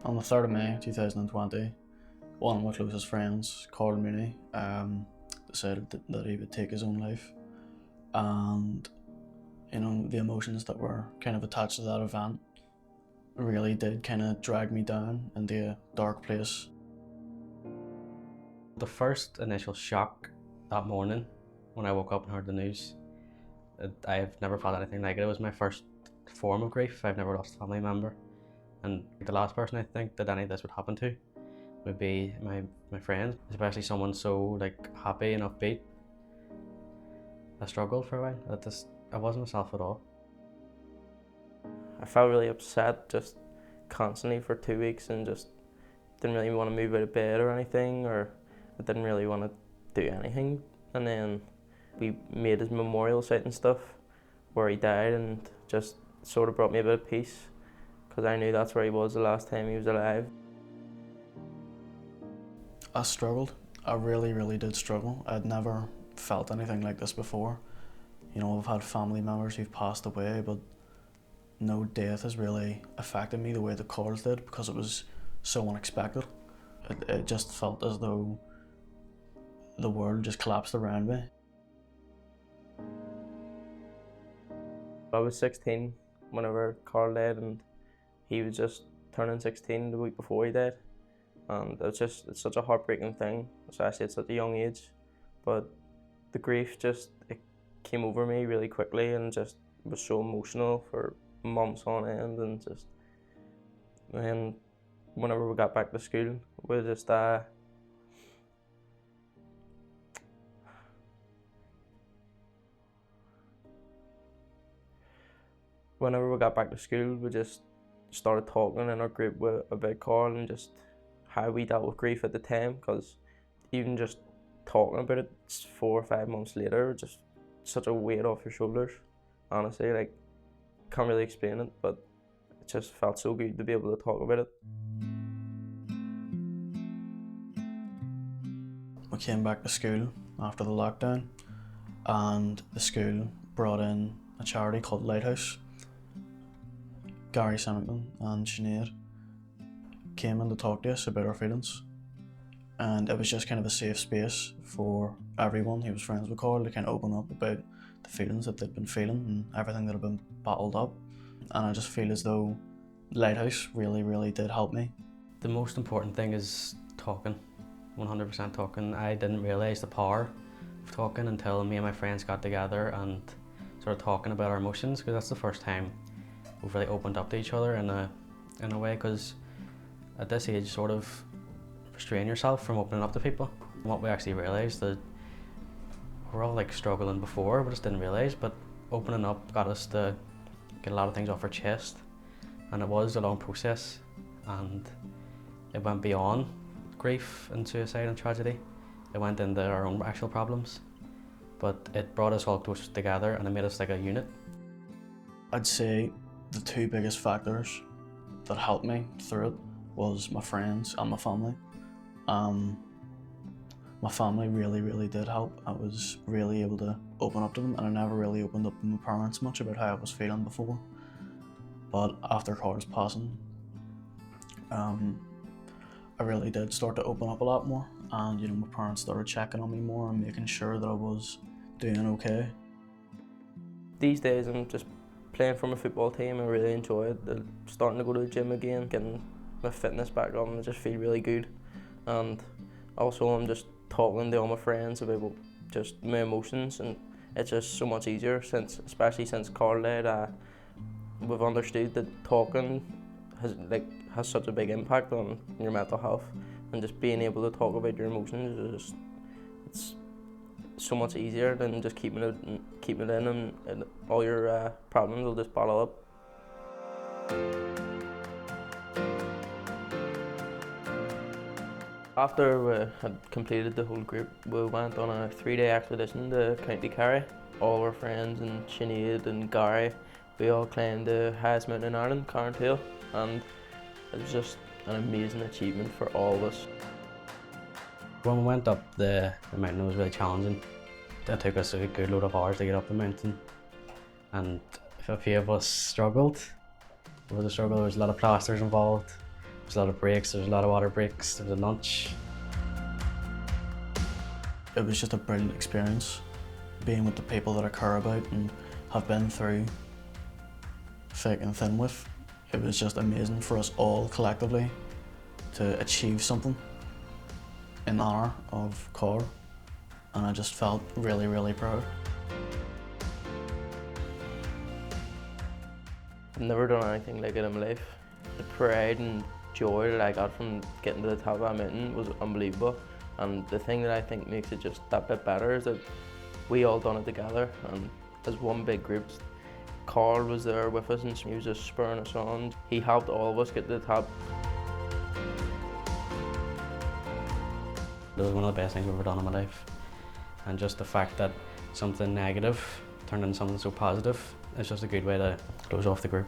On the 3rd of May 2020, one of my closest friends, Carl Mooney, decided that he would take his own life. And the emotions that were kind of attached to that event really did kind of drag me down into a dark place. The first initial shock that morning when I woke up and heard the news, I've never felt anything like it. It was my first form of grief. I've never lost a family member. And the last person I think that any of this would happen to would be my friend, especially someone so happy and upbeat. I struggled for a while. I wasn't myself at all. I felt really upset just constantly for 2 weeks and just didn't really want to move out of bed or anything, or I didn't really want to do anything. And then we made his memorial site and stuff where he died, and just sort of brought me a bit of peace because I knew that's where he was the last time he was alive. I struggled. I really did struggle. I'd never felt anything like this before. I've had family members who've passed away, but no death has really affected me the way the Carl's did because it was so unexpected. It just felt as though the world just collapsed around me. I was 16 whenever Carl died, and he was just turning 16 the week before he died. And it's such a heartbreaking thing, especially at such a young age. But the grief it came over me really quickly and just was so emotional for months on end. And then whenever we got back to school, we just started talking in our group about Carl and just how we dealt with grief at the time, because even just talking about it 4 or 5 months later, just such a weight off your shoulders. Honestly, can't really explain it, but it just felt so good to be able to talk about it. We came back to school after the lockdown, and the school brought in a charity called Lighthouse. Gary Symington and Sinead came in to talk to us about our feelings, and it was just kind of a safe space for everyone who was friends with Carl to kind of open up about the feelings that they'd been feeling and everything that had been bottled up. And I just feel as though Lighthouse really did help me. The most important thing is talking, 100% talking. I didn't realise the power of talking until me and my friends got together and started talking about our emotions, because that's the first time we've really opened up to each other in a way, because at this age sort of restrain yourself from opening up to people. And what we actually realised that we're all struggling before, we just didn't realise, but opening up got us to get a lot of things off our chest, and it was a long process, and it went beyond grief and suicide and tragedy. It went into our own actual problems, but it brought us all closer together and it made us like a unit. I'd say the 2 biggest factors that helped me through it was my friends and my family. My family really did help. I was really able to open up to them, and I never really opened up to my parents much about how I was feeling before. But after Carl's passing, I really did start to open up a lot more, and my parents started checking on me more and making sure that I was doing okay. These days I'm just playing for my football team. I really enjoy it. Starting to go to the gym again, getting my fitness back on. I just feel really good. And also I'm just talking to all my friends about just my emotions, and it's just so much easier especially since Carl died. We've understood that talking has such a big impact on your mental health, and just being able to talk about your emotions it's so much easier than just keeping it in, and all your problems will just bottle up. After we had completed the whole group, we went on a 3-day expedition to County Kerry. All our friends and Sinead and Gary, we all climbed the highest mountain in Ireland, Carntail, and it was just an amazing achievement for all of us. When we went up the mountain, it was really challenging. It took us a good load of hours to get up the mountain, and a few of us struggled. There was a lot of plasters involved, There's a lot of breaks, there's a lot of water breaks, there's a lunch. It was just a brilliant experience, being with the people that I care about and have been through thick and thin with. It was just amazing for us all collectively to achieve something in honour of Cor, and I just felt really, really proud. I've never done anything like it in my life. The pride and joy that I got from getting to the top of that mountain was unbelievable. And the thing that I think makes it just that bit better is that we all done it together and as one big group. Carl was there with us and he was just spurring us on. He helped all of us get to the top. It was one of the best things I've ever done in my life. And just the fact that something negative turned into something so positive is just a good way to close off the group.